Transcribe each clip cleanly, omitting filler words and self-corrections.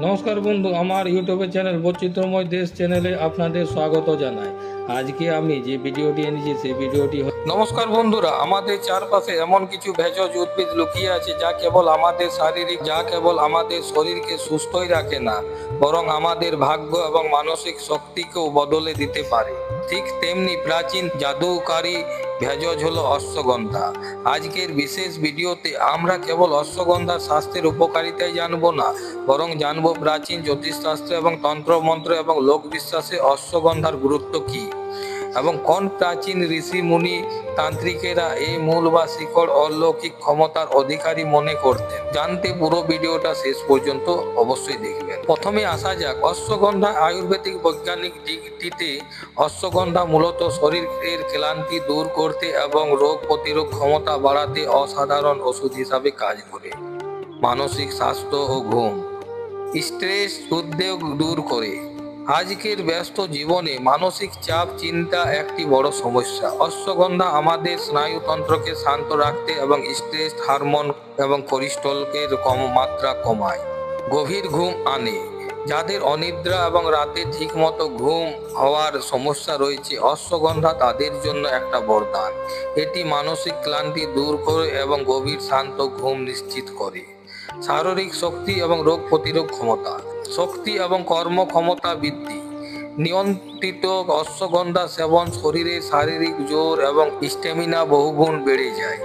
নমস্কার বন্ধু, আমার ইউটিউবের চ্যানেল বৈচিত্র্যময় দেশ চ্যানেলে আপনাদের স্বাগত জানাই। আজকে আমি যে ভিডিওটি এনেছি সেই ভিডিওটি নমস্কার বন্ধুরা, আমাদের চারপাশে এমন কিছু ভেষজ উদ্ভিদ লুকিয়ে আছে যা কেবল আমাদের শরীরকে সুস্থই রাখে না, বরং আমাদের ভাগ্য এবং মানসিক শক্তিকেও বদলে দিতে পারে। ঠিক তেমনি প্রাচীন জাদুকারী ভেষজ হলো অশ্বগন্ধা। আজকের বিশেষ ভিডিওতে আমরা কেবল অশ্বগন্ধার স্বাস্থ্যের উপকারিতাই জানবো না, বরং জানবো প্রাচীন জ্যোতিষশাস্ত্র এবং তন্ত্রমন্ত্র এবং লোকবিশ্বাসে অশ্বগন্ধার গুরুত্ব কী, এবং কোন প্রাচীন ঋষি মুনি তান্ত্রিকেরা এই মূল বা শিকড় অলৌকিক ক্ষমতার অধিকারী মনে করতেন। জানতে পুরো ভিডিওটা শেষ পর্যন্ত অবশ্যই দেখবেন। প্রথমে আসা যাক অশ্বগন্ধা। আয়ুর্বেদিক বৈজ্ঞানিক দিকটিতে অশ্বগন্ধা মূলত শরীরের ক্লান্তি দূর করতে এবং রোগ প্রতিরোধ ক্ষমতা বাড়াতে অসাধারণ ওষুধ হিসাবে কাজ করে। মানসিক স্বাস্থ্য ও ঘুম, স্ট্রেস উদ্বেগ দূর করে। আজকের ব্যস্ত জীবনে মানসিক চাপ চিন্তা একটি বড় সমস্যা। অশ্বগন্ধা আমাদের স্নায়ুতন্ত্রকে শান্ত রাখতে এবং স্ট্রেস হরমোন এবং কোলেস্টেরলের মাত্রা কমায়। গভীর ঘুম আনে। যাদের অনিদ্রা এবং রাতে ঠিকমতো ঘুম হওয়ার সমস্যা রয়েছে, অশ্বগন্ধা তাদের জন্য একটা বরদান। এটি মানসিক ক্লান্তি দূর করে এবং গভীর শান্ত ঘুম নিশ্চিত করে। শারীরিক শক্তি এবং রোগ প্রতিরোধ ক্ষমতা, শক্তি এবং কর্মক্ষমতা বৃদ্ধি। নিয়ন্ত্রিত অশ্বগন্ধা সেবন শরীরে শারীরিক জোর এবং স্ট্যামিনা বহুগুণ বেড়ে যায়।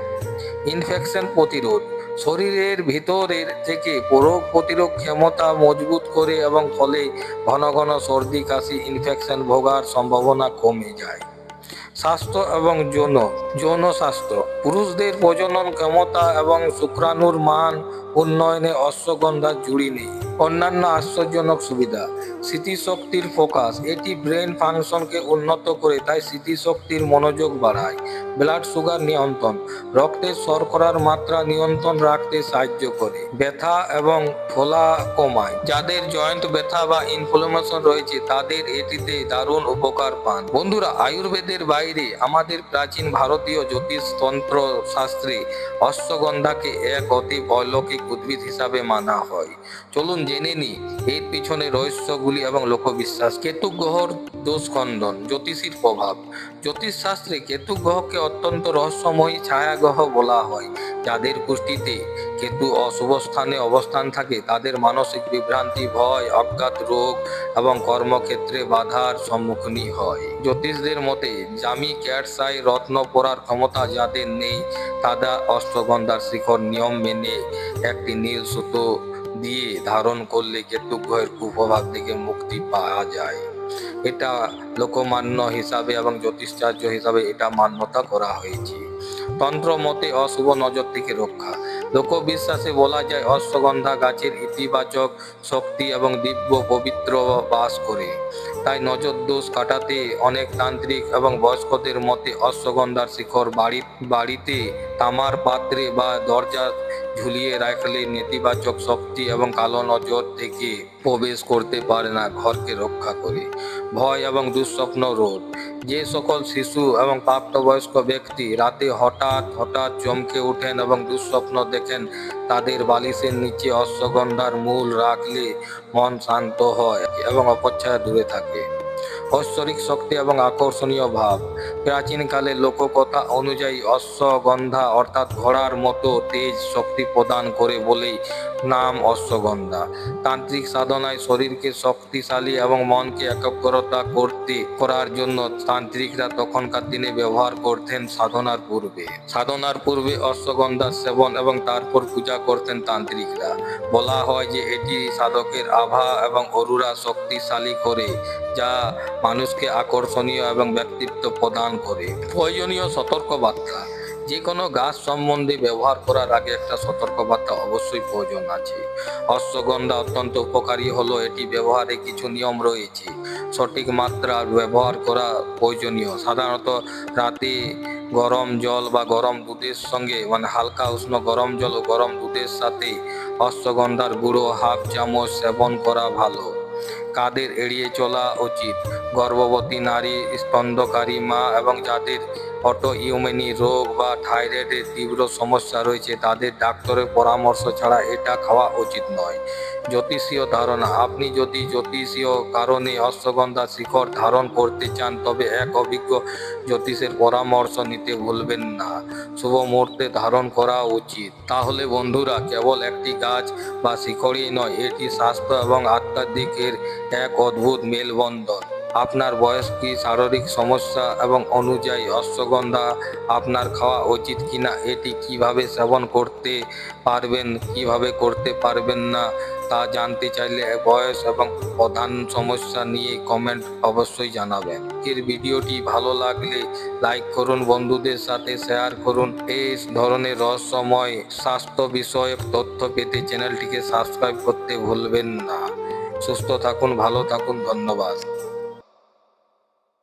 ইনফেকশন প্রতিরোধ, শরীরের ভিতরের থেকে রোগ প্রতিরোধ ক্ষমতা মজবুত করে এবং ফলে ঘন ঘন সর্দি কাশি ইনফেকশন ভোগার সম্ভাবনা কমে যায়। স্বাস্থ্য এবং যৌন স্বাস্থ্য, পুরুষদের প্রজনন ক্ষমতা এবং শুক্রাণুর মান উন্নয়নে অশ্বগন্ধা জুড়ি নেই। অন্যান্য আশ্চর্যজনক সুবিধা, স্মৃতিশক্তির ফোকাস, এটি ব্রেন ফাংশনকে উন্নত করে, তাই স্মৃতিশক্তির মনোযোগ বাড়ায়। ব্লাড সুগার নিয়ন্ত্রণ, রক্তের শর্করার মাত্রা নিয়ন্ত্রণ রাখতে সাহায্য করে। ব্যথা এবং ফোলা কমায়। যাদের জয়েন্ট ব্যথা বা ইনফ্লামেশন রয়েছে তাদের এটিতে দারুণ উপকার পান। বন্ধুরা, আয়ুর্বেদের বাইরে আমাদের প্রাচীন ভারতীয় জ্যোতিষতন্ত্র শাস্ত্রে অশ্বগন্ধাকে এক অতি অলৌকিক উদ্ভিদ হিসাবে মানা হয়। চলুন জেনে নিই এর পিছনে রহস্যগুলি এবং লোকবিশ্বাস। কেতু গ্রহর দোষ খণ্ডন, জ্যোতিষীর প্রভাব। জ্যোতিষশাস্ত্রে কেতু গ্রহকে অত্যন্ত রহস্যময়ী ছায়াগ্রহ বলা হয়। যাদের কুষ্টিতে কেতু অশুভ স্থানে অবস্থান থাকে তাদের মানসিক বিভ্রান্তি, ভয়, অজ্ঞাত রোগ এবং কর্মক্ষেত্রে বাধার সম্মুখীন হয়। জ্যোতিষদের মতে জামি ক্যাটসাই রত্ন পরার ক্ষমতা যাদের নেই, তারা অশ্বগন্ধার শিকড় নিয়ম মেনে একটি নীল সুতো দিয়ে ধারণ করলে কেতু গ্রহের কুপ্রভাব থেকে মুক্তি পাওয়া যায়। এটা লোকমান্য হিসাবে এবং জ্যোতিষাচার্য হিসাবে এটা মান্যতা করা হয়েছে। তন্ত্র মতে অশুভ নজর থেকে রক্ষা। লোকবিশ্বাসে বলা যায় অশ্বগন্ধা গাছের ইতিবাচক শক্তি এবং দিব্য পবিত্র বাস করে, তাই নজর দোষ কাটাতে অনেক তান্ত্রিক এবং বয়স্কদের মতে অশ্বগন্ধার শিকড় বাড়িতে তামার পাত্রে বা দরজা ঝুলিয়ে রাখলে নেতিবাচক শক্তি এবং কালো নজর থেকে প্রবেশ করতে পারে না, ঘরকে রক্ষা করে। ভয় এবং দুঃস্বপ্ন রোধ, যে সকল শিশু এবং প্রাপ্তবয়স্ক ব্যক্তি রাতে হঠাৎ হঠাৎ চমকে ওঠেন এবং দুঃস্বপ্ন দেখেন, তাদের বালিশের নিচে অশ্বগন্ধার মূল রাখলে মন শান্ত হয় এবং অপছায়া দূরে থাকে। ঐশ্বরিক শক্তি এবং আকর্ষণীয় ভাব, প্রাচীনকালে লোককথা অনুযায়ী অশ্বগন্ধা অর্থাৎ ঘোড়ার মতো তেজ শক্তি প্রদান করে বলেই নাম অশ্বগন্ধা। তান্ত্রিক সাধনায় শরীরকে শক্তিশালী এবং মনকে একাগ্রতা করার জন্য তান্ত্রিকরা তখনকার দিনে ব্যবহার করতেন সাধনার পূর্বে অশ্বগন্ধা সেবন এবং তারপর পূজা করতেন তান্ত্রিকরা। বলা হয় যে এটি সাধকের আভা এবং অরুরা শক্তিশালী করে, যা মানুষকে আকর্ষণীয় এবং ব্যক্তিত্ব প্রদান করে। প্রয়োজনীয় সতর্কবার্তা, যে কোনো গাছ সম্বন্ধে ব্যবহার করার আগে একটা সতর্কবার্তা অবশ্যই প্রয়োজন আছে। অশ্বগন্ধা অত্যন্ত উপকারী হলো এটি ব্যবহারে কিছু নিয়ম রয়েছে। সঠিক মাত্রা ব্যবহার করা প্রয়োজনীয়। সাধারণত রাতে গরম জল বা গরম দুধের সঙ্গে হালকা উষ্ণ গরম জল ও গরম দুধের সাথে অশ্বগন্ধার গুঁড়ো হাফ চামচ সেবন করা ভালো। কাদের এড়িয়ে চলা উচিত? গর্ভবতী নারী, স্তন্যকারী মা এবং যাদের অটো ইমিউনি রোগ বা থাইরয়েডের তীব্র সমস্যা রয়েছে তাদের ডাক্তারের পরামর্শ ছাড়া এটা খাওয়া উচিত নয়। জ্যোতিষীয় ধারণা, আপনি যদি জ্যোতিষীয় কারণে অশ্বগন্ধা শিকড় ধারণ করতে চান তবে এক অভিজ্ঞ জ্যোতিষের পরামর্শ নিতে ভুলবেন না। শুভ মুহূর্তে ধারণ করা উচিত। তাহলে বন্ধুরা, কেবল একটি গাছ বা শিকড়ই নয়, এটি স্বাস্থ্য এবং আধ্যাত্মিকের এক অদ্ভুত মেলবন্ধন। আপনার বয়স কি, শারীরিক সমস্যা এবং অনুযায়ী অশ্বগন্ধা আপনার খাওয়া উচিত কিনা, এটি কিভাবে সেবন করতে পারবেন, কিভাবে করতে পারবেন না তা জানতে চাইলে বয়স এবং প্রধান সমস্যা নিয়ে কমেন্ট অবশ্যই জানাবেন। এর ভিডিওটি ভালো লাগলে লাইক করুন, বন্ধুদের সাথে শেয়ার করুন। এই ধরনের রহস্যময় স্বাস্থ্য বিষয়ক তথ্য পেতে চ্যানেলটিকে সাবস্ক্রাইব করতে ভুলবেন না। সুস্থ থাকুন, ভালো থাকুন, ধন্যবাদ।